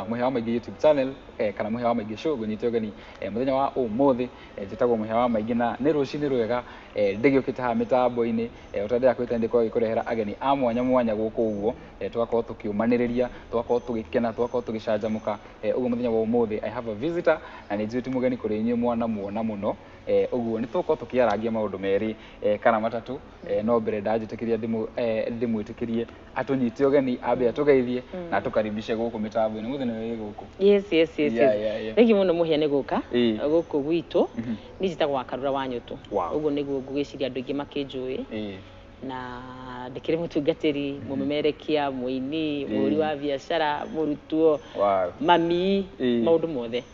muhewa maingi YouTube channel kana muhewa maingi show gunyite ogani muthenya wa umuthi njitagwo muhewa maingi na ni rucini rwega ndigiukite ha mitambo-ini utandira kwitendeka gikurehera ageni a mwanya mwanya guku uguo tugakorwo tukiumaniriria tugakorwo tugikena tugakorwo tugicanjamuka uguo muthenya wa umuthi I have a visitor na ni njuti mugeni kuri inyu mwana muona muno uguo ni tugakorwo tukiarangia maundu meri kana matatu no mbere ndajitikiria ndimwitikirie atunyite ogeni ambe atugeithie na tukaribishe guku mitambo-ini muthenya wa guku yes thank you muno muhia ni guka guku gwitu ni njitagwo Wakarura wa Nyutu uguo niguo ngugiciria andu ingi makinjui na ndikire mutungatiri mumemerekia muini muri wa biashara murutwo mami maundu mothe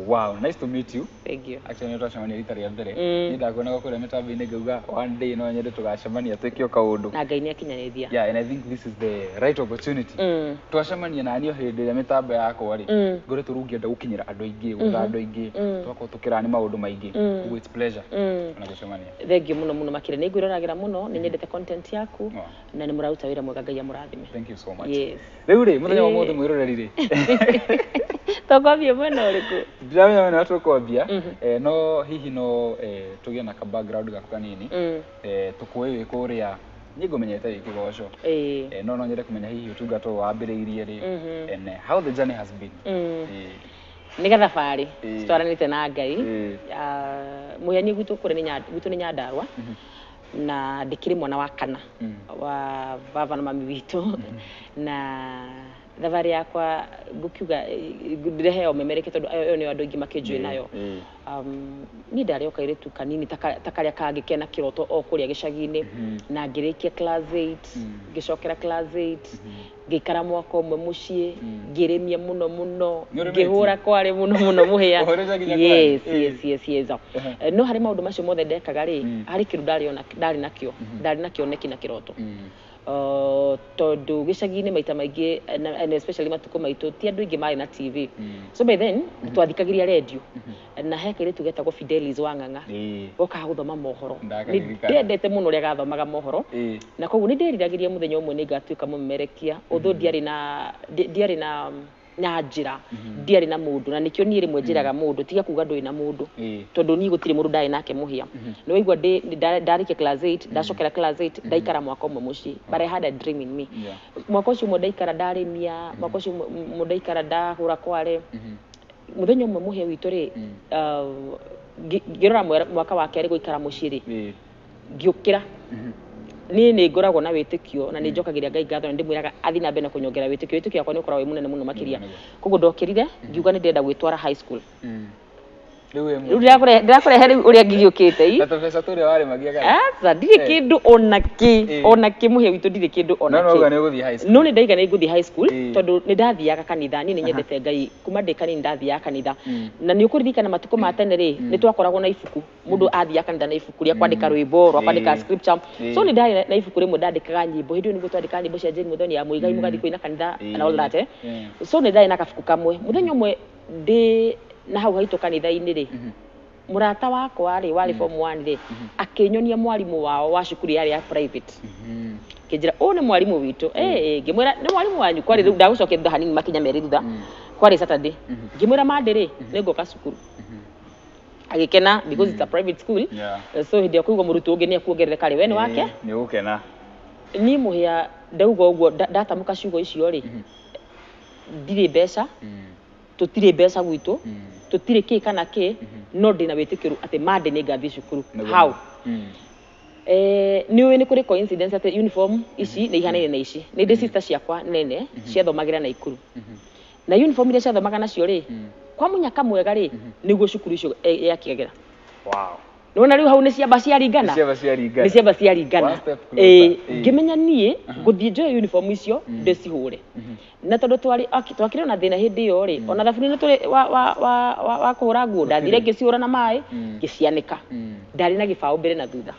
wow nice to meet you thank you actually ni twacemania rita ria mbere ni ndakuona kuria mitambo-ini ngauga one day no nyende tugacemania twikio kaundu na Ngai ni akinyanithia yeah and I think this is the right opportunity twacemania na niyo hindi ria mitambo yakwa ri ngore turungienda gukinyira andu aingi gutha andu aingi twakorwo tukirani maundu maingi uguo it's pleasure na gucemania thank you muno makire ni ngwiranagira muno ni nyendete content yaku na ni murauta wira mwega Ngai amurathime thank you so much yes riu ri muthenya wa mothe mwiroreri ri tokwambia mwena uriku ndiramenya mwena tukwambia no hihi no tugie na ka background gaku kanini tukuwe kuria ni ngumenyete ikigoco no nyende kumenya hihi utungato wambiriirie ri and how the journey has been ni gathabari twaranite na Ngai muheni gwitu kuri ni Nyandarua na ndikiri mwana wa kana wa baba na mami witu na thabari yakwa ngukiuga ndireheo memereke tondu ayo ni andu ingi makinjui nayo ni ndari okairetu kanini takaria kangikena kiroto o kuria gicagi-ini na ngirikia class 8 ngicokera class 8 ngikara mwaka umwe mucii ngiremia muno ngihura kwari muno muhia yes no hari maundu macio mothe ndekaga ri hari kiru ndari nakio neki na kiroto tondu gicagi-ini maita maingi and especially matuko maitu ti andu ingi mari na TV so by then twathikagiria radio na hekire tugetagwo Fidelis wa Ng'ang'a goka guthoma mohoro ni ndendete muno ria gathomaga mohoro na koguo ni ndiriragiria muthenya umwe ni ngatuika mumemerekia utho diari na njira ndiari na mundu na nikio ni rimwe njiraga mundu tiga kuga ndui na mundu tondu ni gutire mundu ndai nake muhia no waigua ndarike class 8 ndacokera class 8 ndaikara mwaka umwe muci but I had a dream in me mwaka ucio mo ndaikara ndarimia mwaka ucio mo ndaikara ndahura kware muthenya umwe muhia witu ri ngirora mwaka wa keri guikara muci ri ngiukira ni ngoragwo na witikio na ni njokagiria Ngai ngatho na ndimwiraga athi na mbere kunyongera witikio yakwa ni ukora we munene muno makiria koguo ndokirire ngiuga ni ndenda gwitwara high school riu ndirakurehe uria ngigiukite na professor turia wari magiaga ndire kindu onaki muhia witu ndire kindu onaki no ni guthii high school no ni ndaiga ni guthii high school tondu ni ndathiaga kanitha ni nyendete Ngai kuma ndikani ndathiaga kanitha na ni ukuririkana matuko ma tene ri ni twakoragwo na ibuku mundu athiaga kanitha na ibuku ria kwandika rwimbo rwa kwandika scripture so ni ndari na ibuku rimwe ndandikaga nyimbo hindi ni gutwandika nyimbo cia Jane Muthoni ya Muigai mugathi kuina kanitha and all that so ni ndari na kabuku kamwe muthenya umwe ndi na hau haitu kanitha-ini ri murata wakwa ri wari form 1 ri akinyonia mwarimu wao wa cukuru yari ya private kinjira ni mwarimu witu ngimwira ni mwarimu wanyu kwari riu ndagucokethia hanini makinya meri thutha kwari Saturday ngimwira mande ri ni ngoka cukuru agikena because it's a private school so hindi akuga murutu ungi ni akuongerereka ri we ni wake ni gukena ni muhia ndauga uguo ndatamuka ciugo icio ri ndire mbeca tutire mbeca gwitu tutire ki kana ki no ndina witikiru ati mande ni ngathi cukuru how ni we ni kuri coincidence ati uniform ici ni ihanaine na ici ni ndi sister ciakwa nene ciathomagira na ikuru na uniform iria ciathomaga nacio ri kwa munyaka mwega ri niguo cukuru icio yakigagera nona riu hau ni ciamba ciaringana ni ciamba ciaringana ngimenya nie guthie njoe uniform icio ndicihure na tondu twakire na thina hindi yo ri ona thabuni turi wa kuhura nguo ndathire ngiciura na mai ngicianika ndari na gibao mbere na thutha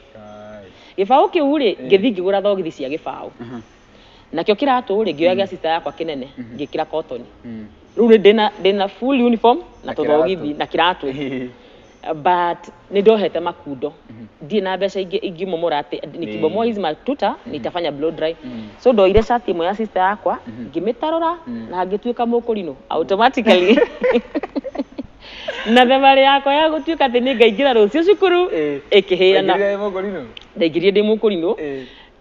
gibao kiu ri ngithi ngigura thogithi cia gibao nakio kiratu ri ngioya gia sister yakwa kinene ngikira cotton riu ndina full uniform na tuthogithi na kiratu but nidohete makundo ndi na mbeca ingi momora ati nikibomoa hizi matuta nitafanya blow dry so ndo ile shati imwe ya sister yakwa ngimitarora na ngituika mukurino automatically na thabari yakwa ya gutuika ati ni ngaingira rucio cukuru ikihirana ndaigirie ndi mukurino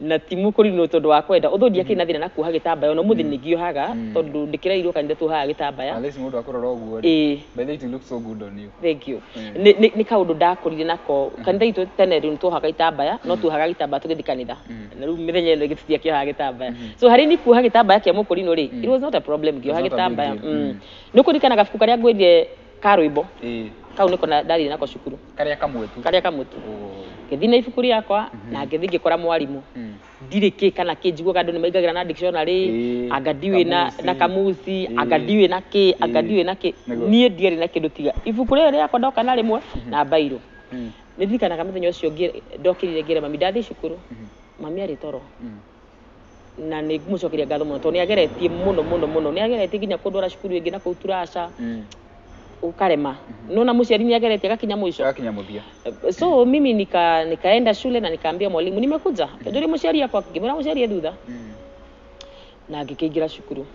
na timu kurino tondu wa kwenda uthodi yake na thina na kuha gitambaya no muthi ningiohaga tondu ndikirairwo kanitha tuhaga gitambaya unless mundu akorora uguo but it looks so good on you thank you ni kaundu ndakurire nako kanitha itu tene ri tuhaga gitambaya no tuhaga gitambaya tugithi kanitha na riu mithenya ino gititia kiohaga gitambaya so hari ni kuha gitambaya kia mukurino ri it was not a problem kiohaga gitambaya ni kurikana gafuku karia ngwendie karwimbo kau niko na ndari nako cukuru karia kamwetu ngithina ibuku riakwa na ngithi ngikora mwarimu ndire ki kana kinjigwo kandu ni maigagira na dictionary angadiwe na kamusi angadiwe na ki nie ndiari na kindu tiga ibuku riakwa ndoka na rimwe na bairo nithikana kamithenya ucio ndokirire ngira mami ndathi cukuru mami ari toro na ni mucokeria ngatho muno to ni ageretie muno ni ageretie nginya kundwara cukuru ingi na kuturasha ukarema nona muciari ni ageretie gakinya muthia so mimi nikaenda shule na nikaambia mwalimu nimekuja nduri muciari yakwa ngimura muciari thutha na ngikingira cukuru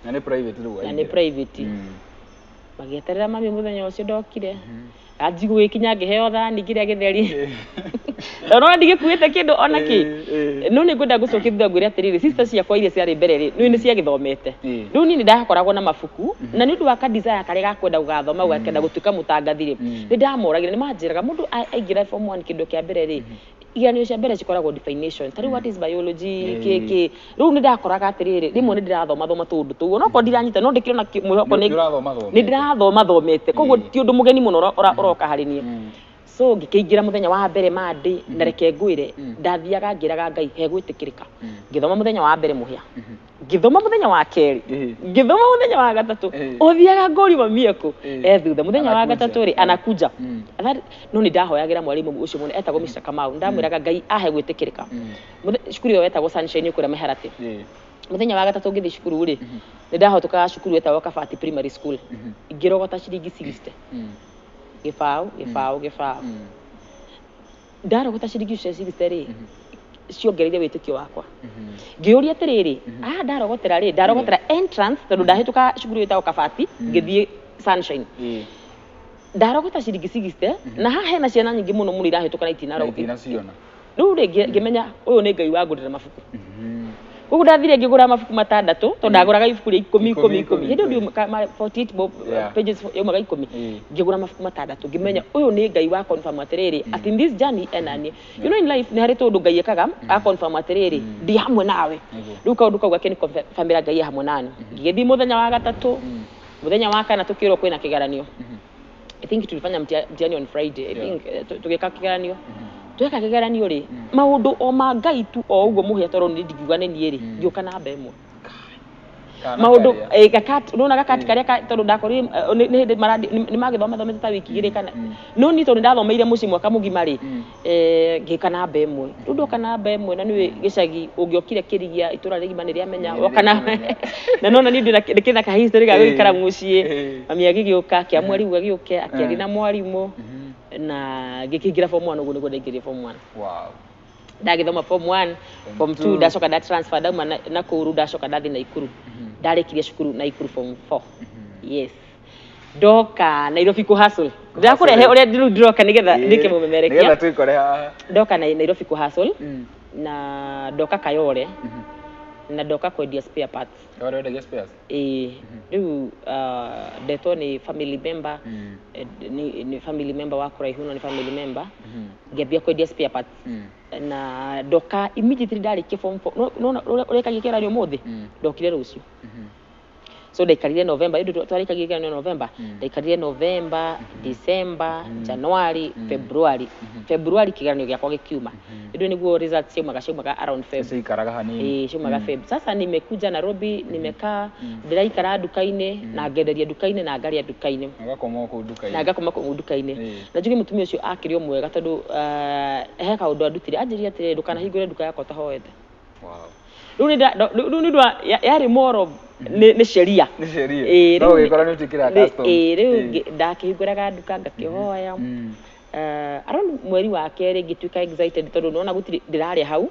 na ni private na ni private magieterera mami muthenya ucio ndokire ajigu ikinya ngiheo thani ngiria githeri no ndigikuite kindu ona ki no ni ngwenda gucokithia ngwire atiriri sister ciakwa iria ciari mbere ri ni cia githomete riu ni ndakoragwo na mabuku na ni ndu wa ka desire kare ga kwenda gugathoma ugakenda gutuika mutangathire ni ndamoragire ni manjiraga mundu aingira form 1 kindu kia mbere ri iganio cia mbere cikoragwo definition tari what is biology kiki riu ni ndakoraga atiriri rimwe ni ndirathoma tundu tu no ko ndiranyita no ndikiro na mwihoko ni ndirathoma thomete koguo ti undu mugeni muno uroka harinie so ngikingira muthenya wa mbere mandi na reke ngwire ndathiaga ngiraga ngai he gwitikirika ngithoma muthenya wa mbere muhia ngithoma muthenya wa keri ngithoma muthenya wa gatatu uthiaga ngori mamieko thutha muthenya wa gatatu ri anakuja no ni ndahoyagira mwalimu ucio muno etagwo Mr. Kamau ndamwiraga ngai ahe gwitikirika cukuru yo etagwo Sunshine kura Meherati muthenya wa gatatu ngithi cukuru ri ni ndahotuka cukuru etagwo Kabati Primary School ngirogota ciringi 60 gifao ndarogota ciringi 60 ri ciongereire witikio wakwa ngiuria atiriri ndarogotera entrance tondu ndahituka cukuru etagwo Kabati ngithie Sunshine ndarogota ciringi 60 na haha hena ciana nyingi muno irahituka na itinarogota riu ringi ngimenya uyu ni ngai wangurira mabuku koguo ndathire ngigura mabuku matandatu tondu ndaguraga ibuku ria 10 hindi ndio 48 pages yomaga 10 ngigura mabuku matandatu ngimenya uyu ni ngai wa confirm atiriri at in this journey enani you know in life ni hari tundu ngai ekaga a confirm atiriri ndi hamwe nawe riu kaundu kau gake ni confirm ngai hamwe nani ngithi muthenya wa gatatu muthenya wa kana tukirwo kwina kigaranio I think tulifanya mtihani on Friday I think tugeka kigaranio tweka kigaranio ri maundu o ma ngai tu o uguo muhia toro ni ndigiuga ni nie ri ngioka na mba imwe maundu gakati nona gakati karia tondu ndakori ni hindi maradi ni magithoma thomete ta wiki igiri kana no ni tondu ndathomeire muci mwaka mugima ri ngika na mba imwe ndoka na mba imwe na ni gicagi ungiokire kirigia itura rigima ni ria menya okana na nona ni ndikina ka history ga gwikara muci mami agigioka kia mwari ugagiuke akiari na mwarimu na gikingira form 1 uguo niguo ndaingirie form 1 wow ndagithoma form 1 form 2 ndacoka nda transfer dauma na kuru ndacoka ndathi na ikuru ndarikirie cukuru na ikuru form 4 yes ndoka Nairobi ku hustle ndakurehe uria ndiroka nigetha ndike mumemerekia nigetha twikore haha ndoka Nairobi ku hustle na ndoka Kayore na ndoka kwendia spare parts Kayore ndia spares riu ndeto ni family member ni family member wa kuraihu ni family member ngiambia kwendia spare parts na ndoka immediately ndarikia form 4 no ureka gikeranio muthi ndokire rucio so ndaikarire November ndio twarikagia gikeranio November ndaikarire November December January February kigeranio giakwa gikiuma ndio niguo results ciumaga around Feb ikaraga hanini ciumaga Feb sasa nimekuja Nairobi nimekaa ndiraikara dukaini na ngenderia dukaini na ngaria dukaini ngakoma ku dukaini na njugi mutumia ucio akirio mwega tondu he kaundu andutire anjiria atire ndukana hingure duka yakwa tahoete wow riu ni yari more of nĩ sheria nĩ sheria no wĩkora nĩ ũtikĩra custom rĩu ndakĩhingũraga nduka ngakĩhoya around mweri wa kerĩ ngĩtuĩka excited tondũ nona gũtirĩ ndĩrarĩa hau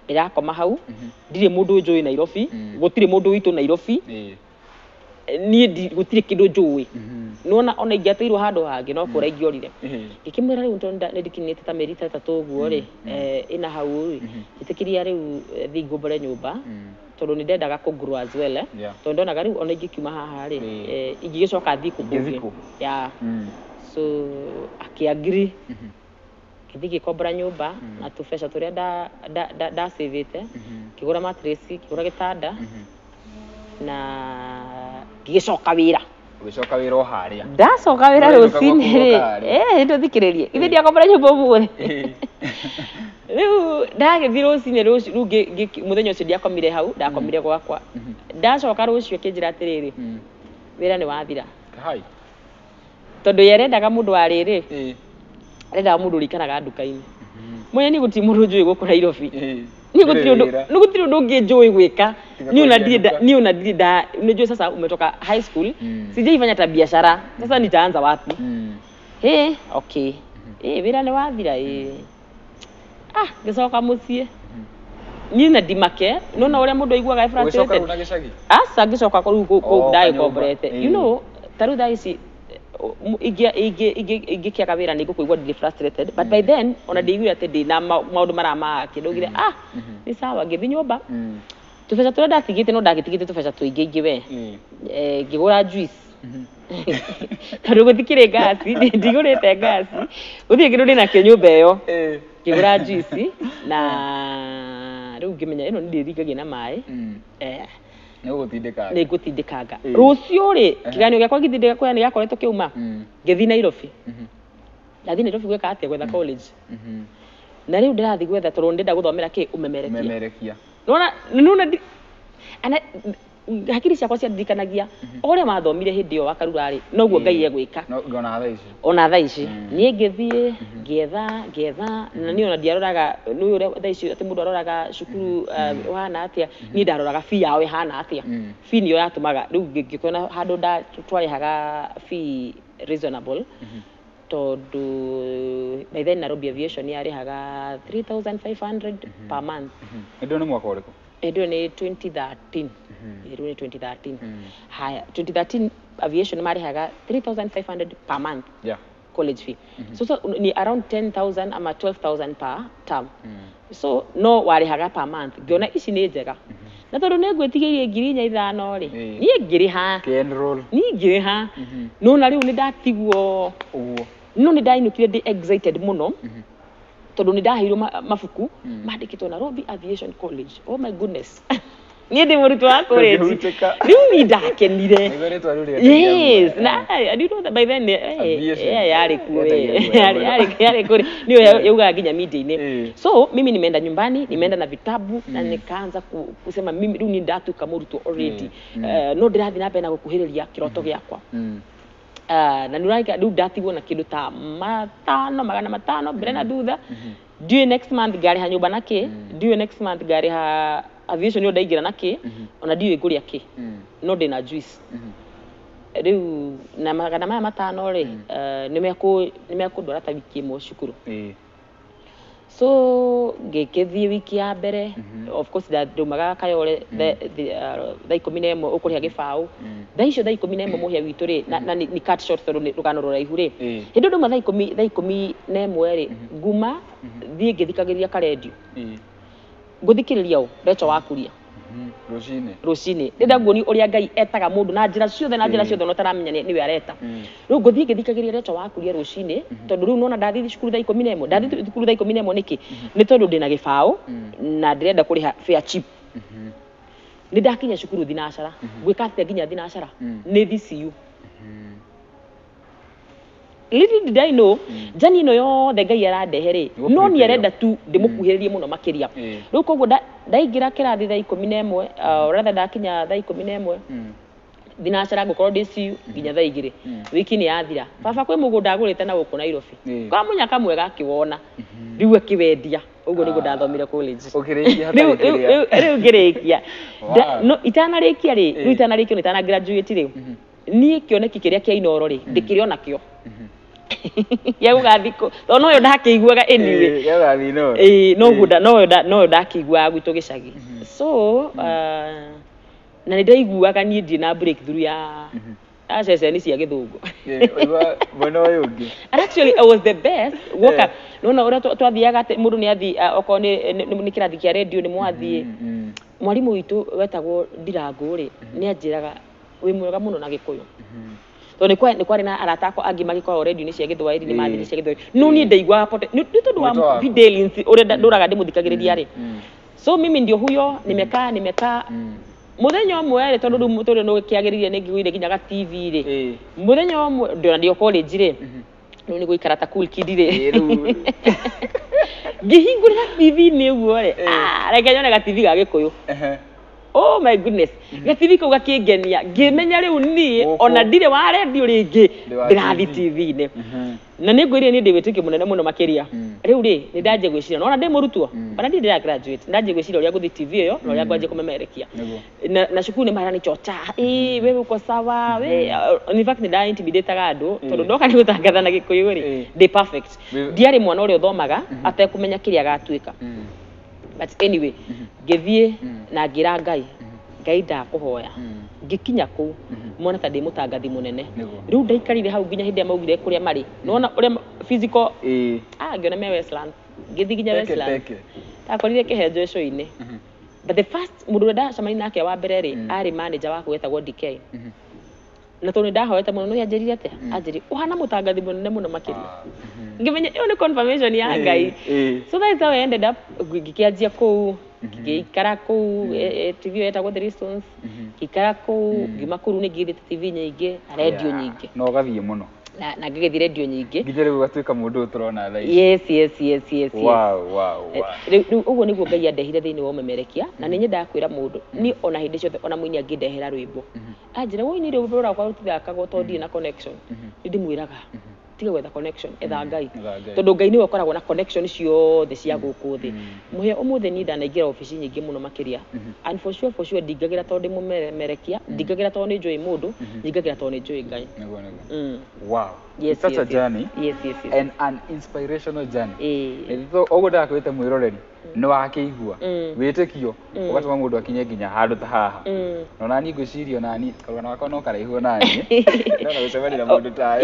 ndĩrakoma hau ndirĩ mũndũ njũĩ Nairobi gũtirĩ mũndũ witũ Nairobi niĩ gũtirĩ kĩndũ njũĩ nona ona ingĩateirwo handũ hangĩ no kũra ingĩorire ngĩkĩmwĩra rĩu tondũ nĩndikinyĩte ta mĩeri 3 ũguo rĩ ĩna hau rĩ njĩtĩkĩria rĩu thiĩ ngombore nyũmba tondũ nĩ ndendaga kũgrow as well tondũ ndonaga rĩu ona ingĩkiuma haha rĩ ingĩgĩcoka thiĩ kũngĩ ya so akĩagree gĩthiĩ gĩkombora nyũmba na tũbeca tũrĩa ndasavĩte kĩgũra mattress kĩgũra gĩtanda na ngĩcoka wĩra ũgĩcoka wĩra o harĩa ndacoka wĩra rũcinĩ rĩ ndũthikĩrĩrie githĩ ndiakombora nyũmba ũmũthĩ rĩu ndagĩthiĩ rũcinĩ rĩu mũthenya ũcio ndiakomire hau ndakomire gwakwa ndacoka rũcio akĩnjĩra atĩrĩrĩ wĩra nĩ wathira tondũ ye arendaga mũndũ wa rĩrĩ arendaga mũndũ ũrikaraga nduka-inĩ mwene nĩ gũtirĩ mũndũ njũĩ gũkũ Nairobi nĩ gũtirĩ ũndũ ũngĩ njũĩ gwĩka niĩ ona ndirĩ unajua sasa umetoka high school sijaifanya hata biashara sasa nitaanza wapi okay wĩra nĩ wathira ngĩcoka mũciĩ niĩ na ndimake nona ũrĩa mũndũ aiguaga frustrated ngĩcoka kũu ndagĩkomborete you know tarĩu thaa ici ingĩkĩaga wĩra nĩ ngũkũigua ndĩ frustrated but by then ona ndĩiguire atĩ ndĩna maũndũ maramaka ndaugire nĩ sawa ngĩthiĩ nyũmba tũbeca tũrĩa ndatigĩte no ndagĩtigĩte tũbeca tũingĩ we ngĩgũra juice tondũ gũtikĩrĩ ngasi ndigũrĩte ngasi gũtirĩ kĩndũ ndĩnakĩo nyũmba ĩyo ngĩgũra juice na rĩu ngĩmenya ĩno nĩndĩringagia na maĩ nĩ ngũtindĩkanga rũciũ rĩ kĩganio gĩakwa gĩtindĩka nĩ gĩakoretwo kĩuma ngĩthiĩ Nairobi ndathiĩ Nairobi gwĩka atĩa gwetha college na rĩu ndĩrathiĩ gwetha tondũ ndĩrenda gũthomera kĩ ũmemerekia nona hakiri ciakwa ciandirikanagia ũrĩa mathomire hĩndĩ ĩyo Wakarura rĩ noguo Ngai egwĩka ona thaa ici niĩ ngĩthiĩ ngĩetha na niĩ ona ndiaroraga nĩ ũrĩa thaa ici atĩ mũndũ aroraga cukuru wahana atĩa niĩ ndaroraga fee yao ĩhana atĩa fee nĩyo yatũmaga rĩu ngĩkĩona handũ twarĩhaga fee reasonable tondũ by then Nairobi Aviation yarĩhaga 3,500 per month nĩ mwaka ũrĩkũ ndio ni 2013 ndio ni 2013 haya 2013 aviation marihaga 3,500 per month college fee so ni around 10,000 ama 12,000 per term so no warihaga per month ngiona ici ni njega na tondu ni ngwĩtigĩrie 5,000 ri niĩ ngĩrĩha niĩ ngĩrĩha no na rĩu nĩ ndatigwo ũguo no nĩ ndainũkire ndĩ excited mũno tondũ nĩ ndaheirwo mabuku mandĩkĩtwo Nairobi Aviation College oh my goodness niĩ ndĩ mũrutwo wa college rĩu nĩ ndakenire yes na I do know that by then yarĩ kuo yarĩ kũrĩ niyo yaugaga nginya media-inĩ so mimi nimeenda nyumbani nimeenda na vitabu na nikaanza kusema mimi rĩu nĩ ndatuĩka mũrutwo already no ndĩrathiĩ na mbere na gũkuhĩrĩria kĩroto gĩakwa na rĩu ndatigwo na kĩndũ ta 500 mbere na thutha due next month ngarĩha nyũmba na kĩ due next month ngarĩha aviation yo ndaingĩra na kĩ ona ndiũĩ ngũrĩa kĩ no ndĩna juice rĩu na magana maya 5 rĩ nĩmekũndwara ta wiki ĩmwe cukuru so ngĩkĩthiĩ wiki ya mbere of course ndaumaga Kayole thaa 11 ũkũrĩha gĩbaũ thaa icio thaa 11 mũhĩa witũ rĩ na nĩ cut short tondũ nĩ rũgano rũraihu rĩ hĩndĩ nduma thaa 11 rĩ nguma thiĩ ngĩthikagĩrĩria karendio ngũthikĩrĩria ũ Recho Wakuria rũcinĩ ndĩrenda nguoni ũrĩa Ngai etaga mũndũ na njĩra ciothe no taramenya nĩwe areta rĩu ngũthiĩ ngĩthikagĩrĩria Recho Wakuria rũcinĩ tondũ rĩu nona ndathiĩ cukuru thaa 11 ndathiĩ cukuru thaa 11 nĩkĩ nĩ tondũ ndĩna gĩbaũ na ndĩrenda kũrĩha fare cheap nĩ ndakinya cukuru thinacara gwĩka atĩa nginya thinacara nĩ DCU little did I know jani ĩno yothe Ngai arandehe rĩ no nĩ arenda tu ndĩmũkuhĩrĩrie mũno makĩria rĩu koguo ndaingĩra kĩrathi thaa 11 rather ndakinya thaa 11 thinacara ngũkorwo DCU nginya thaa 2 wiki nĩ yathira baba kwĩ mũgũnda agũrĩte na gũkũ Nairobi kwa mũnyaka mwega akĩwona rĩu akĩwendia uguo niguo ndathomire college ukirikia riu ngirikia no itanarikia ri riu itanarikia ni itana graduate ri nie kioneki kiria kia inoro ri ndikiri ona kio ya ugathiko no yo ndakiiguaga anyway ya gathi no no ndakiiguaga gwitu gicagi so na nä ndaiguaga niä ndie na breakthrough ya ceceni cia githungu mwena ũyũ ũngĩ. Actually I was the best woka nona ũrĩa twathiaga mũndũ nĩ athi okorwo nĩ kĩrathi kĩa radio nĩ mwathiĩ mwarimũ witũ wetagwo Ndirangũ rĩ nĩ anjĩraga wĩ mwega mũno na Gĩkũyũ tondũ nĩ kwarĩ na arata akwa angĩ magĩkorwo radio-inĩ cia Gĩthwaĩri nĩ mathiĩ cia Gĩthwaĩri no niĩ ndaiguaga nĩ tondũ wa Fidelis ũrĩa ndũraga ndĩmũthikagĩrĩria rĩ so mimi ndio huyo nimekaa muthenya umwe rĩ tondũ rĩu mũtũrĩ no gĩkĩagĩrĩire nĩ ngĩgũire nginyaga TV rĩ muthenya umwe ndĩona ndio college rĩ no nĩ gũikara ta cool kid rĩ ngĩhingũrĩra TV-inĩ ũguo rĩ reke nyone ga TV ga Gĩkũyũ oh my goodness gativi kau gakĩngenia ngĩmenya rĩu niĩ ona ndirĩ wa radio rĩngĩ ndĩrathi TV-inĩ na nĩ ngwĩrire niĩ ndĩwĩtĩkio mũnene mũno makĩria rĩu rĩ nĩ ndanjia gwĩciria ona ndĩ mũrutwo ona ndirĩ ndĩra graduate ndanjia gwĩciria ũrĩa ngũthi TV ĩyo na ũrĩa ngwanjia kũmemerekia na cukuru nĩ marani chocha wewe uko sawa we in fact nĩ nda intimidateaga andũ tondũ ndoka nĩ gũtangatha na Gĩkũyũ rĩ ndĩ perfect ndiarĩ mwana ũrĩa ũthomaga atekũmenya kĩrĩa agatuĩka but anyway ngĩthiĩ na ngira Ngai ndakũhoya ngikinya kuu mwana ta ndĩ mũtangathi mũnene rĩu ndaikarire hau nginya hĩndĩ maugire kũrĩa marĩ nona ũrĩa physical ngĩona me Westland ngĩthi nginya Westland akorire kĩhenjo ico-inĩ but the first mũndũ ũrĩa ndacemania nake wa mbere rĩ arĩ manager wakwa wetagwo DK na tondũ ndahoete mũno nĩ anjĩrire atĩa anjĩrire ũhana mũtangathi mũnene mũno makĩria ngĩmenya ĩyo nĩ confirmation ya Ngai so that's how I ended up ngĩkĩanjia kũu ngĩikara kũu TV yetagwo The Response ngĩikara kũu ngiuma kũu nĩ ngĩthĩte TV nyingĩ na radio nyingĩ no gathiĩ mũno na ngĩgĩthi radio nyingĩ nginya rĩu gatuĩka mũndũ ũtũrona thaa yes wow rĩu ũguo nĩguo Ngai andehire thĩinĩ wa ũmemerekia na nĩ nyendaga kwĩra mũndũ niĩ ona hĩndĩ ciothe ona mũini angĩndehera rwĩmbo anjĩra woini rwĩmbo rwakwa rũtithakagwo tondũ ndirĩ na connection nĩ ndĩmwĩraga tiga gwetha connection etha Ngai tondũ Ngai nĩwe ũkoragwo na connection ciothe cia gũkũ thĩ mũhe ũmũthĩ niĩ ndanaingĩra ofici nyingĩ mũno makĩria and for sure ndingagĩra tondũ ndĩ mũmemerekia ndingagĩra tondũ nĩ njũĩ mũndũ ndingagĩra tondũ nĩ njũĩ Ngai wow it's such a journey yes and an inspirational journey ũguo ndakwĩte mwĩroreri nĩ wakĩigua wĩtĩkio ũgatũma mũndũ akinye nginya handũ ta haha no nani ngwĩciria nani karũgano gakwa no karaihu nani no gũcemania na mũndũ ta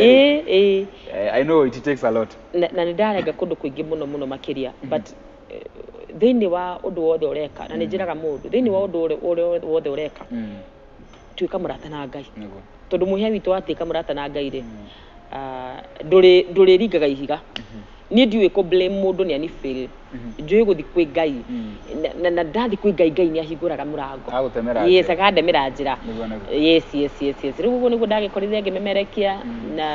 I know it takes a lot na nĩ ndarenga kũndũ kũingĩ mũno makĩria but thĩinĩ wa ũndũ wothe ũreka na nĩ njĩraga mũndũ thĩinĩ wa ũndũ wothe ũreka tuĩka mũrata na Ngai tondũ mũhĩa witũ atuĩka mũrata na Ngai rĩ ndũrĩringaga ihiga niĩ ndiũĩ kũ blame mũndũ nĩ ani fail njũĩ gũthi kwĩ Ngai na ndathi kwĩ Ngai nĩ ahingũraga mũrango yes akandemera njĩra yes rĩu ũguo nĩguo ndagĩkorire ngĩmemerekia na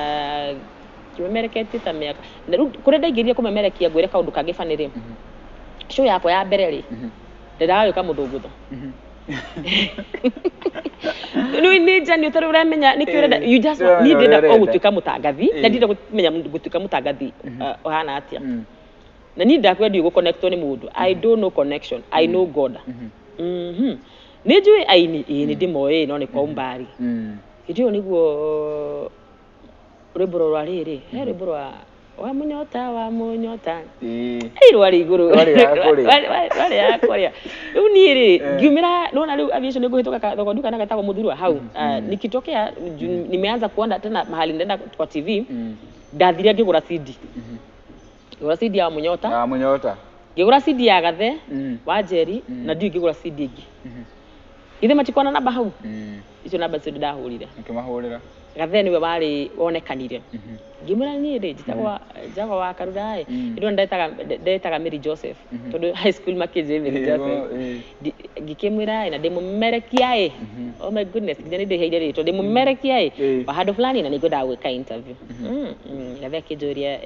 kĩmemereketie ta mĩaka na rĩu kũrĩa ndaingĩrire kũmemerekia ngwĩre kaũndũ kangĩ bani rĩ show yakwa ya mbere rĩ ndĩragĩũka mũthũngũtho nĩ njani ũtarĩ ũramenya nĩ kĩũrenda you just need gũtuĩka mũtangathi na ndĩrenda kũmenya gũtuĩka mũtangathi ũhana atĩa na niĩ ndakwendio gũconnectwo nĩ mũndũ I don't know connection I know God nĩ njũĩ aini nĩ ndĩmoĩ no nĩ kwa umbari hĩndĩ ĩyo nĩguo rwĩmbo rwa rĩrĩ he rwĩmbo rwa wa mũnyota rwarĩ igũrũ rwarĩ yakũrĩa rĩu niĩ rĩ ngiumĩra nona rĩu aviation nĩ ngũhĩtũka thogondu kana gatagwo mũthurwa hau nikitokea nimeanza kuona tena mahali nenda kwa TV ndathire ngĩgũra CD ngĩgũra CD ya mũnyota ngĩgũra CD ya gathe wa Njeri na ndiũ ngĩgũra CD ingĩ ithe matikona namba hau icio namba cio ndahũrire ngĩmahũrĩra gathe niwe warĩ wonekanire ngĩmwĩra niĩ rĩ njagwa Wakarura ndio ndetaga Mary Joseph tondũ high school makĩnjĩ Mary Joseph ngĩkĩmwĩra na ndĩmũmemerekia oh my goodness nginya nĩ ndĩheire rĩtwa ndĩmũmemerekia wa handũ fulani na nĩngwendaga gwĩka interview gathe akĩnjũria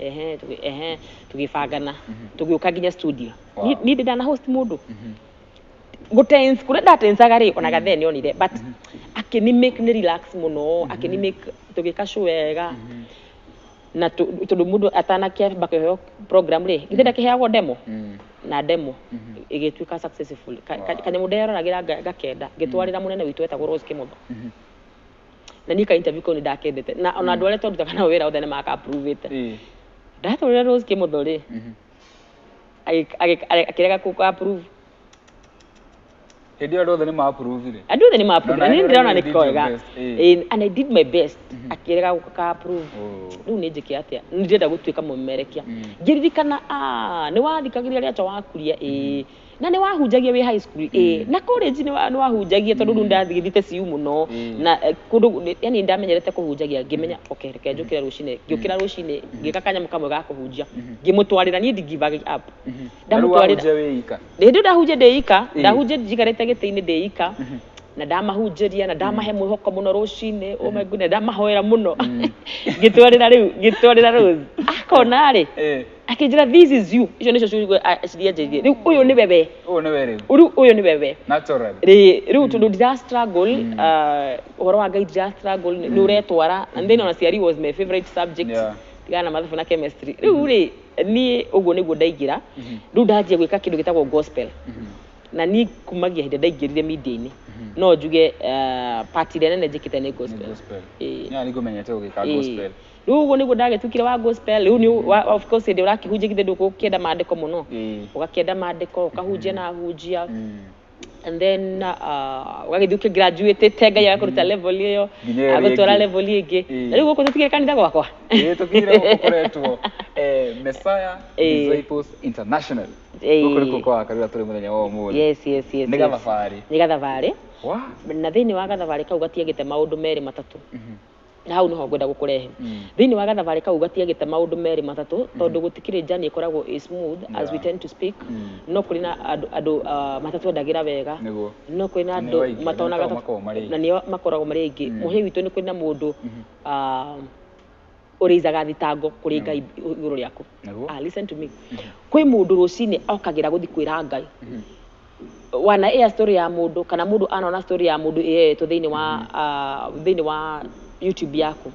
tũgĩbangana tũgĩũka nginya studio niĩ ndana host mũndũ gũtense kũrĩa ndatensaga rĩ ona gathe nĩ onire but akĩni make nĩ relax mũno akĩni make tũgĩka show wega na tondũ mũndũ atanakĩamba kũheo program rĩ githĩ ndakĩheagwo demo na demo igituika successful kanyamu nderoragira gakenda gitwarira munene witu etagwo Rose Kimotho na nika interview ko ni ndakendete na ona andũ arĩa tondutaga nao wĩra othe nĩ maka approve it ndatwarĩra Rose Kimotho rĩ akĩrega kũ approve hĩndĩ ĩyo andũ othe nĩ ma approve rĩ andũ othe nĩ ma approve ni ndĩrona nĩ kwega and I did my best akĩrega gũka approve rĩu nĩ njĩke atĩa nĩndĩrenda gũtuĩka mũmemerekia ngĩririkana nĩ wathikagĩria rĩa cha wakuria na nĩ wahunjagia wĩ high school na college nĩ wahunjagia tondũ rĩu ndathigithite ciu mũno na kũndũ yani ndamenyerete kũhunjagia ngĩmenya okay reke njũkĩra rũcinĩ ngĩũkĩra rũcinĩ ngĩka kanyamũ kamwe ga kũhunjia ngĩmũtwarĩra niĩ ndi give up ndamũtwarĩra wĩ ika ndĩ ndahunjia ndĩ ika ndahunjia njikarĩte gĩtĩ-inĩ ndĩ ika na ndamahunjĩria na ndamahe mwĩhoko mũno rũcinĩ oh my goodness ndamahoera mũno ngĩtwarĩra Rose akona rĩ akijira this is you icio nicio ciria njĩrie rĩu ũyũ nĩ bebe ũyũ nĩ bebe natural rĩu tondũ ndira struggle ũhoro wa Ngai ndira struggle nĩ ũretwara and then ona ciari was my favorite subject tigana mathabu na chemistry rĩu rĩ niĩ ũguo nĩguo ndaingĩra rĩu ndanjia gwĩka kĩndũ gĩtagwo gospel na niĩ kumagia hĩndĩ ndaingĩrire media-inĩ no njuge party ĩrĩa nene njĩkĩte nĩ gospel nĩ ngũmenyete ũgĩka gospel rĩu ũguo nĩguo ndagĩtukire wa gospel rĩu nĩ of course hĩndĩ ũrakĩhunjia ndũ ũkĩenda maandĩko mũno ũgakĩenda maandĩko ũkahunjia na hunjia and then ũgagĩthiĩ ũkĩgraduate Ngai agakũruta level ĩyo agũtwara level ĩngĩ rĩu gũkũ tũtigire kanitha gwakwa tũkire ũkoretwo Messiah Disciples International gũkũ nĩkuo kwa Wakarura tũrĩ mũthenya wa ũmũthĩ yes nĩ gathabarĩ na thĩinĩ wa gathabarĩ kau gatiagĩte maũndũ merĩ matatũ na hau niho ngwenda gũkũrehe thĩinĩ wa gathabarĩ kau gatiagĩte maũndũ merĩ matatũ tondũ gũtikĩrĩ njani ĩkoragwo smooth as we tend to speak no kũrĩ na andũ matatwendagĩra wega no kũrĩ na andũ matonaga na nĩo makoragwo marĩ aingĩ mũhĩa witũ nĩ kũrĩ na mũndũ ũrĩizaga thitango kũrĩ Ngai igũrũ rĩaku listen to me kwĩ mũndũ rũcinĩ okagĩra gũthiĩ kwĩra Ngai wana air story ya mũndũ kana mũndũ anona story ya mũndũ ĩhetwo thĩinĩ wa YouTube yaku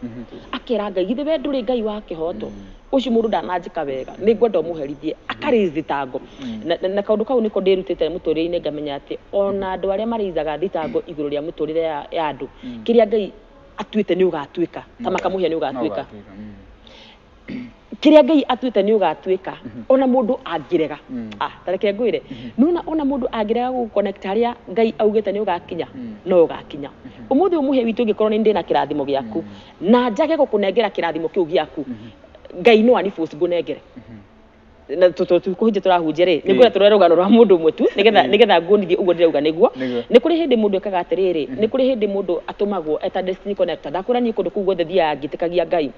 akĩra Ngai githĩ we ndũrĩ Ngai wa kĩhoto ũcio mũndũ ndananjĩka wega nĩ ngwenda ũmũherithie akarĩ thitango na kaũndũ kau nĩko ndĩrutĩte mũtũrĩre-inĩ ngamenya atĩ ona andũ arĩa marĩizaga thitango igũrũ rĩa mũtũrĩre ya andũ kĩrĩa Ngai atuĩte nĩ ũgatuĩka ta makamũhia nĩ ũgatuĩka kĩrĩa Ngai atuĩte nĩ ũgatuĩka ona mũndũ angĩrega tareke ngwĩre nuna ona mũndũ angĩrega gũconnect harĩa Ngai augĩte nĩ ũgakinya no ũgakinya ũmũthĩ ũmũhe witũ ũngĩkorwo nĩ ndĩ na kĩrathimo gĩaku na njage gũkũnengera kĩrathimo kĩu gĩaku Ngai no aniforce ngũnengere na tũkũhunjia tũrahunjia rĩ nĩ ngwenda tũrore rũgano rwa mũndũ ũmwe tu nĩgetha nguonithie ũguo ndĩrauga nĩguo nĩ kũrĩ hĩndĩ mũndũ ekaga atĩrĩrĩ nĩ kũrĩ hĩndĩ mũndũ atũmagwo eta destiny connector ndakũrania kũndũ kũu guothe thiaga ngĩtĩkagia Ngai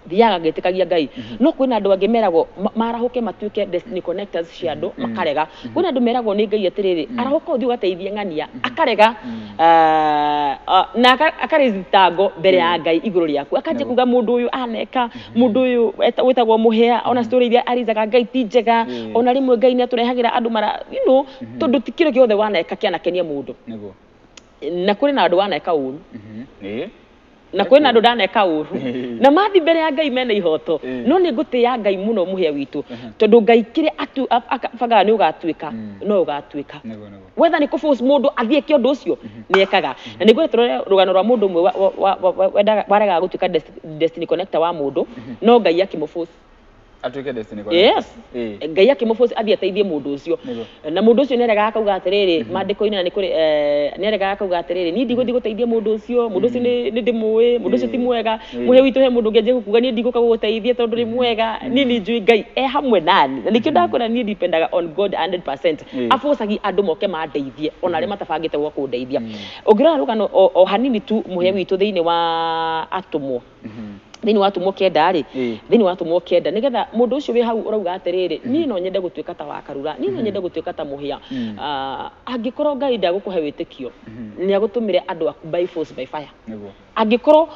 thiaga ngĩtĩkagia Ngai no kwĩna andũ angĩ meragwo marahũke matuĩke destiny connectors cia andũ makarega kwĩna andũ meragwo nĩ Ngai atĩrĩrĩ arahũka ũthiĩ ũgateithie ng'ania akarega na akarĩ thitango mbere ya Ngai igũrũ rĩaku akanjia kuga mũndũ ũyũ aneka mũndũ ũyũ wĩtagwo mũhĩa ona story iria arizaga Ngai ti njega ona rĩmwe Ngai nĩ atũrehagĩra andũ tondũ ti kĩrĩa gĩothe waneka kĩanakenia mũndũ na kũrĩ na andũ waneka ũru na kwĩna andũ ndaneka ũru na mathi mbere ya Ngai mena ihoto no nĩ ngũtĩya Ngai mũno mũhĩa witũ tondũ Ngai kĩrĩa bagaga nĩ ũgatuĩka no ũgatuĩka whether nĩ kũforce mũndũ athiĩ eke ũndũ ũcio nĩ ekaga na nĩguo tũrore rũgano rwa mũndũ ũmwe waregaga gũtuĩka destiny connector wa mũndũ no Ngai akĩmũforce atuĩke destiny connector Ngai akĩmũforce athiĩ ateithie mũndũ ũcio na mũndũ ũcio nĩ aregaga akauga atĩrĩrĩ maandĩko-inĩ na nĩ kũrĩ nĩ aregaga akauga atĩrĩrĩ niĩ ndigũthiĩ gũteithia mũndũ ũcio nĩ ndĩmũĩ mũndũ ũcio ti mwega mũhĩa witũ he mũndũ ũngĩanjia kuga niĩ ndigũka gũgũteithia tondũ nĩ mwega niĩ nĩ njũĩ Ngai hamwe nani na nĩkĩo ndakwĩra niĩ ndipendaga on God 100% aforcagia andũ moke mandeithie ona arĩa matabangĩte gwa kũndeithia ũngĩrora rũgano o hanini tu mũhĩa witũ thĩinĩ wa atũmwo thĩinĩ wa atũmwo kenda rĩ thĩinĩ wa atũmwo kenda nĩgetha mũndũ ũcio wĩ hau ũrauga atĩrĩrĩ niĩ no nyende gũtuĩka ta Wakarura niĩ no nyende gũtuĩka ta mũhĩa angĩkorwo Ngai ndagũkũhe wĩtĩkio nĩ agũtũmĩre andũ aku by force by fire angikorwo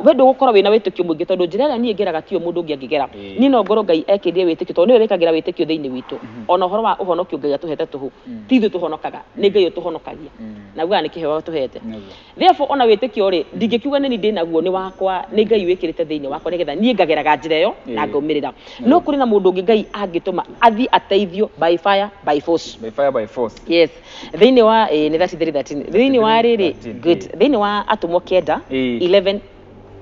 we ndugukorwo wina witikio mwingi tondu njira ria nie ngeraga tio mundu ungi angigera nie no ngoro Ngai ekithie witikio tondu niwe wikagira witikio thiini witu ona horo wa uhonokio Ngai atuhete tuhu tithu tuhonokaga ni Ngai utuhonokagia na gwa ni kiheo tuhete therefore ona witikio ri ndingikiuga ni ndinaguo ni wakwa ni Ngai wikirite thiini wakwa nigetha nie ngageraga njira iyo na ngaumirira no kuri na mundu ungi Ngai angituma athi ateithio by fire by force yes thiini wa ni 13 thiini wa riri good thiini wa atumwo kenda 11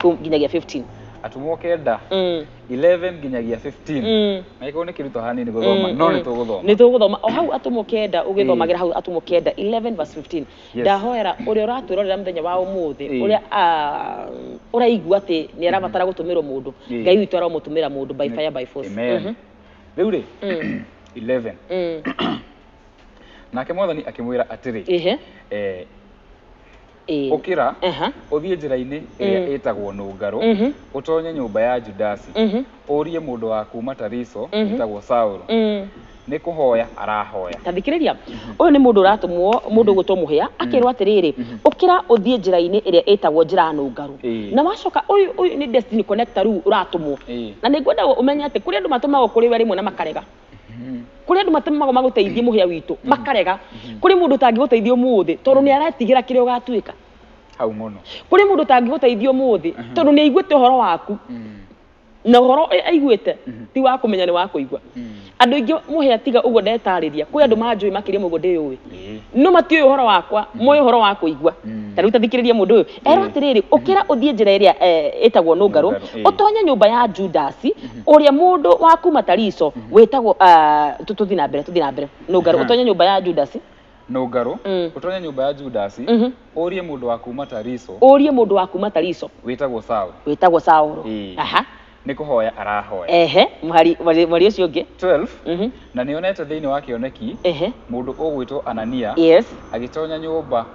nginyagia 15 atumwo kenda 11 nginyagia 15 na iko ni kiruto hanini guthoma no ni tuguthoma o hau atumwo kenda ugithomagira hau atumwo kenda 11 verse 15 ndahoera uria uratwirorera muthenya wa umuthi uria uraigua ati ni arabatara gutumirwo mundu Ngai witu aramutumira mundu by fire by force riu ri 11 nake mwathani akimwira atiri ukira uthie njira-ini iria itagwo nungaru utonye nyumba ya Judasi urie mundu wa kuma Tariso itagwo Saulu ni kuhoya arahoya tathikiriria uyu ni mundu uratumwo mundu gutwo muhia akirwo atiriri ukira uthie njira-ini iria itagwo njira nungaru na wacoka uyu ni destiny connector ru uratumwo na ni ngwenda umenye ati kuri andu matumagwo kuri we rimwe na makarega kuri andu matumagwo maguteithie muhia witu makarega kuri mundu tangiguteithia umuthi tondu ni aratigira kiria ugatuika hau muno kuri mundu tangiguteithia umuthi tondu ni aiguite uhoro waku na uhoro aiguite ti wa kumenya ni wa kuigua andu ingi muhia tiga uguo ndetariria kuri andu manjui makiria mugo ndiui no matioi uhoro wakwa moyo uhoro wa kuigua tariu tathikiriria mundu uyu erwo atiriri ukira uthie njira iria itagwo nungaru utonye nyumba ya Judasi uria mundu wa kuma Tariso witagwo tuthi na mbere nungaru utonye nyumba ya Judasi nungaru utonye nyumba ya Judasi urie mundu wa kuma Tariso witagwo Saulu aha ni kuhoya arahoya mwari ucio ungi 12 na nionete thiini wa kioneki mundu ugwitwo Anania agitonya nyumba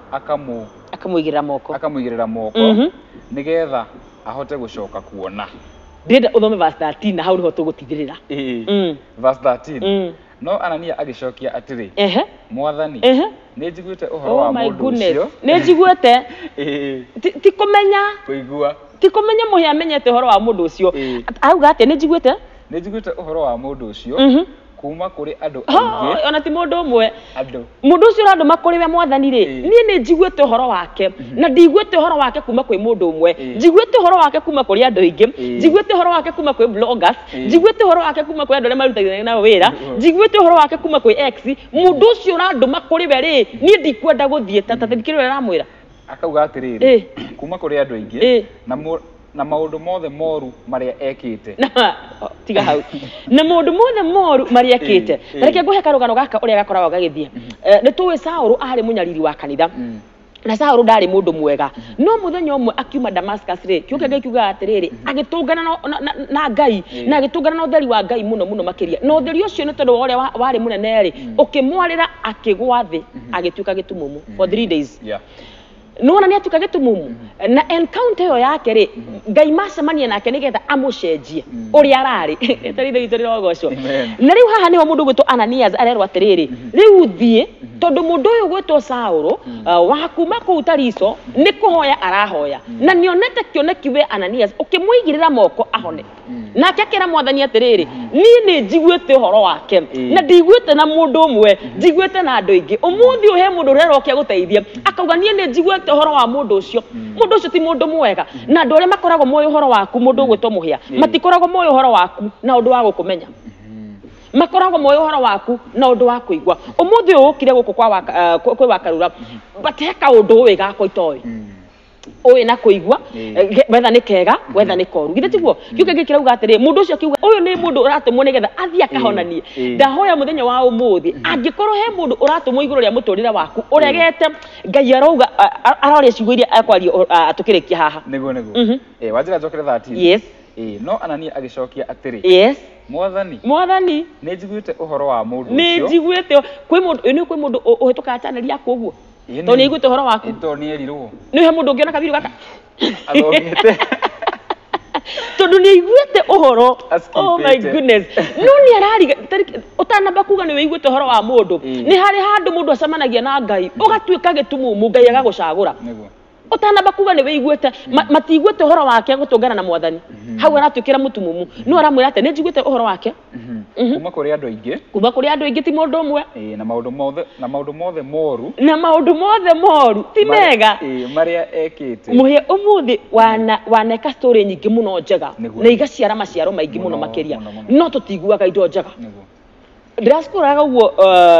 akamuigirira moko nigetha ahote gucoka kuona ndenda uthome verse 13 na hau niho tugutithirira verse 13 no Anania agicokia atiri mwathani ni njiguite uhoro wa mundu ucio ni njiguite ti kumenya kuigua ti kumenya muhia amenyete uhoro wa mundu ucio auga ati ni njiguite uhoro wa mundu ucio kuma kuri andu aingi ona ti mundu umwe mundu ucio andu makuri we mwathani ri nie ni njiguite uhoro wake na ndiguite uhoro wake kuma kwi mundu umwe njiguite uhoro wake kuma kuri andu aingi njiguite uhoro wake kuma kwi bloggers njiguite uhoro wake kuma kwi andu aria marutagithania na wira njiguite uhoro wake kuma kwi ex mundu ucio andu makuri we ri nie ndikwenda guthie tathikiriwe aramwira akauga atiriri kuma kuri andu aingi na maundu mothe moru maria ekite tiga hau na maundu mothe moru maria ekite reke nguhe karugano gaka uria gakoragwo gagithie ni tuwe Saulu ari munyariri wa kanitha na Saulu ndari mundu mwega no muthenya umwe akiuma Damascus ri kiuke Ngai kiuga atiriri agitungana na Ngai na agitungana na utheri wa Ngai muno makiria no utheri ucio ni tondu uria wari munene ri ukimwarira akigwa thi agituika gitumumu for 3 days nuona ni atuka gitumumu na encounter yo yake ri Ngai macemania nake nigetha amucenjie uria arari tarithe gitu rirogocwo na riu haha niho mundu gwitwo Ananias arerwa atiriri riu thie tondu mundu uyu gwitwo Saulu wa kuma kuu Tariso ni kuhoya arahoya na nionete kioneki we Ananias ukimwigirira moko ahone nake akira mwathani atiriri nie ni njiguite uhoro wake na ndigwite na mundu umwe njiguite na andu aingi umuthi uhe mundu urerokia guteithia akauga nie ni njiguite uhoro wa mundu ucio ti mundu mwega na andu aria makoragwo moyo uhoro waku mundu gwitwo muhia matikoragwo moyo uhoro waku na undu wa gukumenya makoragwo moyo uhoro waku na undu wa kuigwa umuthi uyu ukire guku kwa Wakarura bateka undu uyu gakwa itoi owe na kuigwa wetha ni kega wetha ni koru githe tiguo kiuke gikira uga atiri mundu ucio kiuga uyu ni mundu uratumwo nigetha athie akahonanie ndahoya muthenya wa umuthi angikorwo he mundu uratumwo iguru ria muturire waku uregete Ngai arauga aroria ciugo iria akwaria atukirikia haha niguo wajira njokere 13 no Anania agicokia atiri mwathani ni njiguite uhoro wa mundu ucio ni njiguite kwi mundu uhituka channel yaku uguo to ni igwite uhoro waku to ni erirwo ni he mundu ungiona kabiru gaka athogete tondu ni igwite uhoro oh my goodness no ni arariga utanamba kuga ni igwite uhoro wa mundu ni hari handu mundu acemanagia na Ngai ugatuika gitumumu Ngai agagucagura utanamba kuga ni wiguite matiguite uhoro wake gutungana na mwathani hau aratukira mutumumu no aramwira ate njiguite uhoro wake kuma kuri andu aingi ti mundu umwe na maundu mothe moru ti mega maria ekite muhe umuthi waneka story nyingi muno njega na igaciara maciaro maingi muno makiria no tutiguaga indo njega ndiraskuraga uguo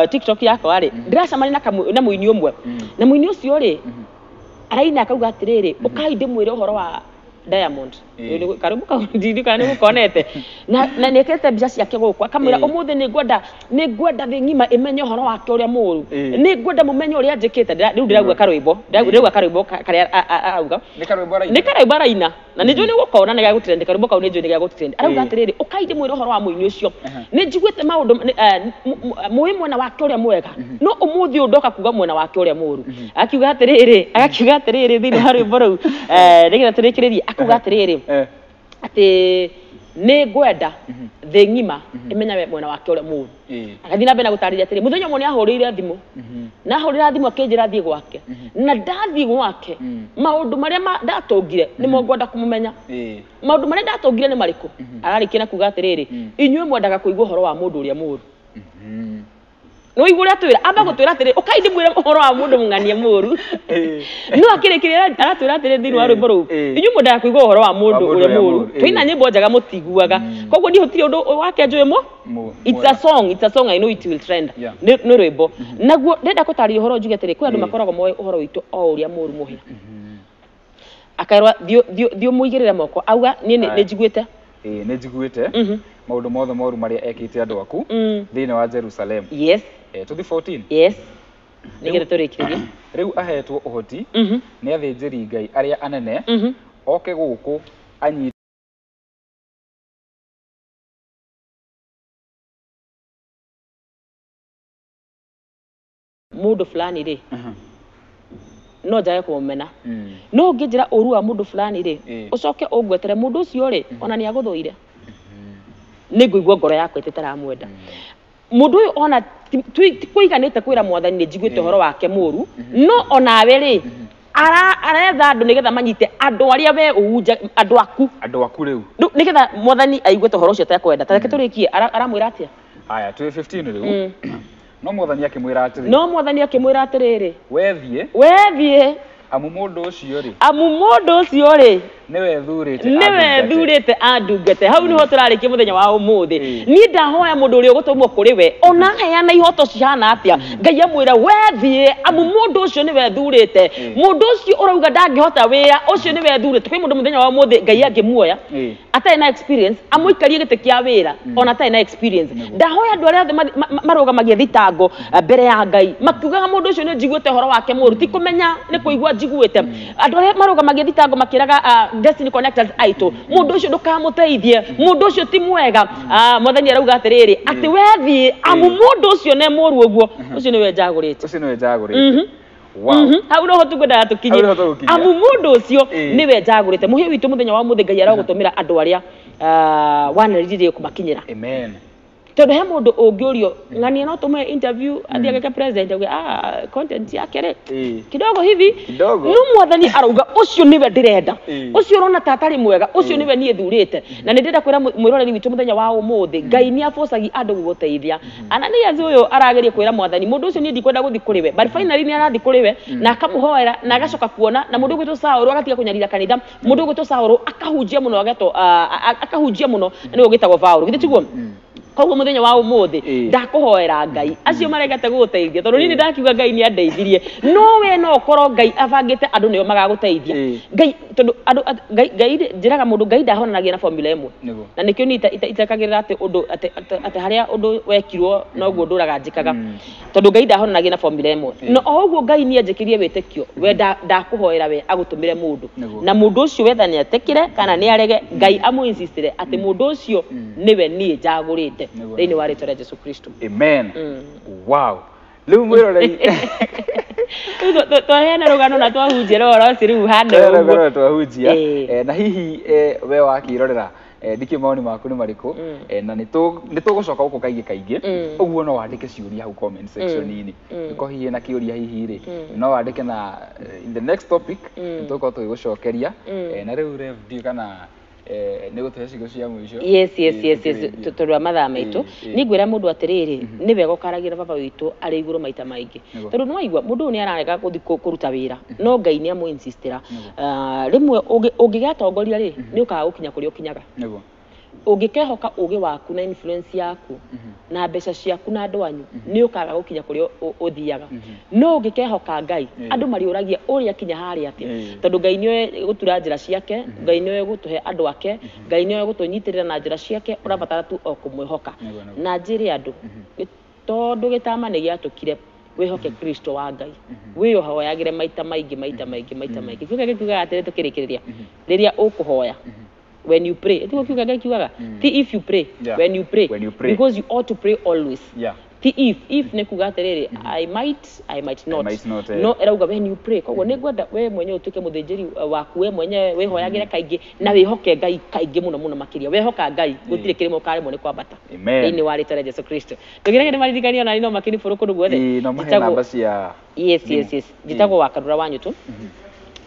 TikTok yakwa ri ndiracamania na muini umwe na muini ucio ri araina akauga atiriri ukai ndimwire uhoro wa Diamond karibu kaundini kana gukonete na nekete mbica ciake gukwa akamwira umuthi ni ngwenda thi ngima imenye uhoro wake uria muru ni ngwenda mumenye uria njikite riu ndiragua karoibo karia arauga ni karoibo araina na ni njoni gukona ni gagutrend karoibo kau ni njoni gagutrend arauga atiriri ukai ndimwire uhoro wa muini ucio ni njiguite maundu muhi mwena wake uria mwega no umuthi undoka kuga mwena wake uria muru akiuga atiriri thini wa rwimbo ruu nigetha turikiririe akuga atiriri ati ni ngwenda thi ngima imenya mwena wake uria muru akathi na mbere gutariria atiri muthenya umwe ni ahurire thimu na ahurira thimu akinjira thie gwake na ndathi gwake maundu maria ndatungire ni mo ngwenda kumumenya maundu maria ndatungire ni mariku ararikina kuga atiriri inyuĩ mwendaga kuigua uhoro wa mundu uria muru no igure atwira amba gutwira atiri ukai ndimwire uhoro wa mundu mung'anie muru no akirikiria aratwira atiri thini wa rwimbo ruu inyu mundaga kuigua uhoro wa mundu uria muru twina nyimbo njega mutiguaga koguo ni hutire undu wake njui it's a song I know it will trend no rwimbo naguo ndenda gutariria uhoro njuge atiri kwi andu makoragwo moe uhoro witu o uria muru muhia akairwa thio muigirire moko auga ni njiguite ni njiguite maundu mothe moru maria ekite andu aku thini wa Jerusalem yes to the 14 yes nigere turikirie riu ahetwo uhoti ni athinjiri ngai aria anene oke guku anyi mundu fulani ri no njage kumumena no nginjira uru wa mundu fulani ri ucoke ungwetere mundu ucio ri ona ni aguthuire ni nguigua ngoro yakwa ititaramwenda mundu uyu ona kuiganite kwira mwathani ni njiguite uhoro wake muru no onawe ri aretha andu nigetha manyite andu aria we uunja andu aku riu nigetha mwathani aiguite uhoro ucio takwenda tareke turikie aramwira atia aya 15 riu no mwathani akimwira atiriri wethie amu mundu ucio ri niwe thurite andungate hau niho turarikie muthenya wa umuthi ni ndahoya mundu uria gutumwo kuri we ona heana ihoto cihana atia ngai amwira wethie amu mundu ucio niwe thurite mundu ucio urauga ndangihota wira ucio niwe thurite kwi mundu muthenya wa umuthi ngai angimuoya atari na experience amuikarie gite kia wira ona atari na experience ndahoya andu aria marugamagia thitango mbere ya ngai makiugaga mundu ucio ni njiguite horo wake muru ti kumenya ni kuigua njiguite andu aria marugamagia thitango makiraga Destiny Connectors aito mundu ucio ndukamuteithie mundu ucio ti mwega mwathani arauga atiriri ati wethie amu mundu ucio ne muru uguo ucio niwe njagurite wow hau no hotu ngwenda tukinye amu mundu ucio niwe njagurite muhie witu muthenya wa muthi ngai aragutumira andu aria wanaririe kumakinyira amen tondu he mundu ungiurio ng'ania no tume interview athiageke president auge content yake ri kidogo hivi no mwathani arauga ucio niwe ndirenda ucio rona tatari mwega ucio niwe nie thurite na nindenda kwira mwiroreri witu muthenya wa umuthi ngai ni aforcagi andu guguteithia Ananias uyu arageria kwira mwathani mundu ucio ni ndikwenda guthi kuri we but finally ni arathi kuri we na akamuhoera na agacoka kuona na mundu gwitu Saulu agatiga kunyarira kanitha mundu gwitu Saulu akahunjia muno ageto akahunjia muno ni ugitagwo Paulo githitiguo koguo muthenya wa umuthi ndakuhoera ngai acio maregete guguteithia tondu nini ndakiuga ngai ni andeithirie no we no koro ngai abangite andu nio magaguteithia ngai tondu andu ngai njiraga mundu ngai ndahonanagia na formula imwe na nikio ni itekagirira ati undu ati haria undu wekirwo no guo nduraga njikaga tondu ngai ndahonanagia na formula imwe no oguo ngai ni anjikirie witekio we ndakuhoera we agutumire mundu na mundu ucio wetha ni atekire kana ni arege ngai amu insistire ati mundu ucio niwe nie njagurite thini wa ritwa ria Jesu Kristo amen wow riu mwirorei twahena rugano na twahunjia roro riu hano twahunjia na hihi we wakirorera ndike maoni maku ni mariko na nitugucoka guku kaingi uguo no wandike ciuria hau comment section ini iko hihi na kiuria hihi ri no wandike na in the next topic nituko tugucokeria na riu Rev ndio kana ni gutuhe cigo cia mwisho. Yes tuturwa mathaa maitu ni ngwira mundu atiriri ni wega ukaragira baba witu ari iguru maita maingi tondu no aigua mundu ni ararega kuthi kuruta wira no Ngai ni amu insistera rimwe ungigatongoria ri ni ukaga gukinya kuri ukinyaga ungikehoka ugi waku na influence yaku na mbeca ciaku na andu anyu ni ukaga gukinya kuri uthiaga no ungikehoka Ngai andu mariuragia uria kinya hari atia tondu Ngai niwe gutura njira ciake Ngai niwe gutuhe andu ake Ngai niwe gutunyitirira na njira ciake urabatara tu o kumwihoka na njiri andu tondu gitama ni giatukire wihoke Kristo wa Ngai wihoyagire maita maingi kiuga atire tukirikiriria riria ukuhoya when you pray if you pray when you pray because you ought to pray always if ne kuga atiriri I might not no erauga when you pray koguo ni ngwenda we mwenye utuke muthinjiri waku we mwenye wihoyagire kaingi na wihoke Ngai kaingi muno makiria wihoka Ngai gutire kirimo karimo ni kwambata ini wari tare Jesu Kristo tugira ni maririkania na no makini furu kundu guothe no mahe namba cia yes jitagwo Wakarura wanyu tu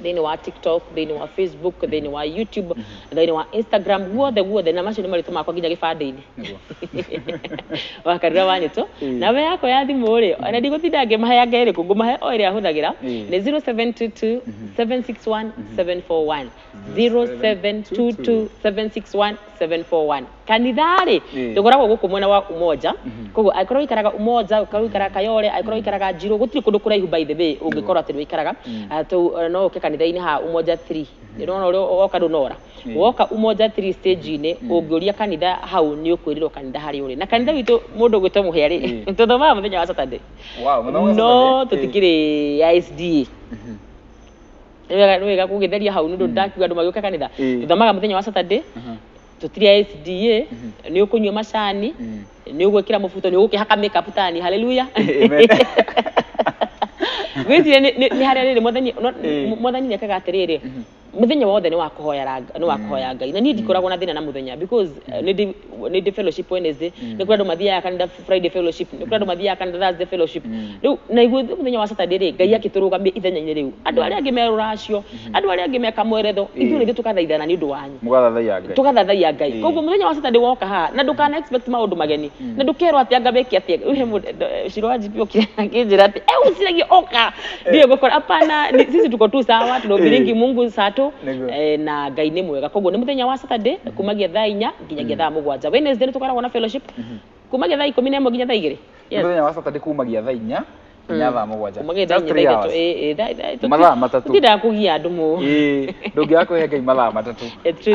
thini wa TikTok, thini wa Facebook, thini wa YouTube, thini wa Instagram, guothe na macio ni maritu makwa nginya gibande-ini Wakarura wanyu tu na we yako ya thimu ri ona ndiguthinda ngimahe ngeri ku ngumahe o iria huthagira ni 0722 761 741 0722 761 741 kanithari tugoragwo guku mwena wa Umoja koguo aikoro ikaraga Umoja ukaraga Kayole aikoro ikaraga Njiro gutiri kundu kuraihu by the way ungikorwo ati ikaraga tu no uke kanitha-ini ha Umoja 3 ndona uri oka ndunora woka Umoja 3 stage-ini ungiuria kanitha hau ni ukwirirwo kanitha hari uri na kanitha witu mundu gwitwo muhia ri tuthoma muthenya wa Saturday no tutikiri ya SDA wega kugitheria hau nundu ndakiuga andu magioka kanitha tuthomaga muthenya wa Saturday tutiri SDA ni ukunywa macani ni ugwikira mubuto ni ugukihaka makeup tani haleluya amen gwiti ni hari riri mothani ni akaga atiriri muthenya wothe ni wakuhoya Ngai na ni ndikoragwo na thina na muthenya because ni fellowship Wednesday ni kura ndo mathia kanitha Friday fellowship ni kura ndo mathia kanitha Thursday fellowship riu na igwe muthenya wa Saturday ri Ngai akiturugamia ithenya-ini riu andu aria angi meruracio andu aria angi meka mweretho ithu ni tukathaithana ni undu wanyu tukathaithia Ngai koguo muthenya wa Saturday woka ha na ndukana expect maundu mageni na ndukerwo ati anga beki ati uhe shirwaji pio kinjira ati usiragi oka ndio gukora hapana sisi tuko tu sawa tunobiringi Mungu sato na Ngai ni mwega koguo ni muthenya wa Saturday kumagia thaa 4 nginyagia thaa 7 Wednesday ni tukoragwo na fellowship kumagia thaa 11 nginya thaa 2 muthenya wa Saturday kumagia thaa 4 nginya thaa 7 kumagia thaa 3 mathaa matatu ndira kugia andu mu ndungiakuhe Ngai mathaa matatu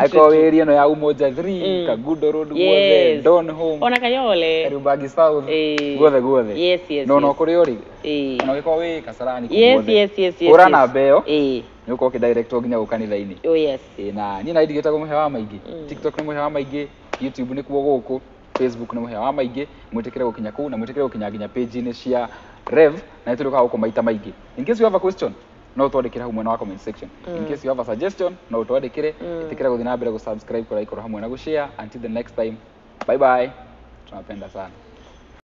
aiko wiri no ya Umoja 3 Kagudo Road guothe Don Home ona Kayole Karubagi South guothe yes no kuri uri ona giko wi Kasarani yes ura na mbeo ni uko ki director nginya gukanitha-ini yes na ni na idigitagwo muhe wa maingi TikTok ni muhe wa maingi YouTube ni kuo guku Facebook ni muhe wa maingi mwitikire gukinya ku na mwitikire gukinya nginya page-ini cia Rev na ituruka guku maita maingi in case you have a question no twandikire hau mwena wa comment section in case you have a suggestion no twandikire itikira guthina mbere gu subscribe kora ikoro hamwe na gu share until the next time bye tunapenda sana.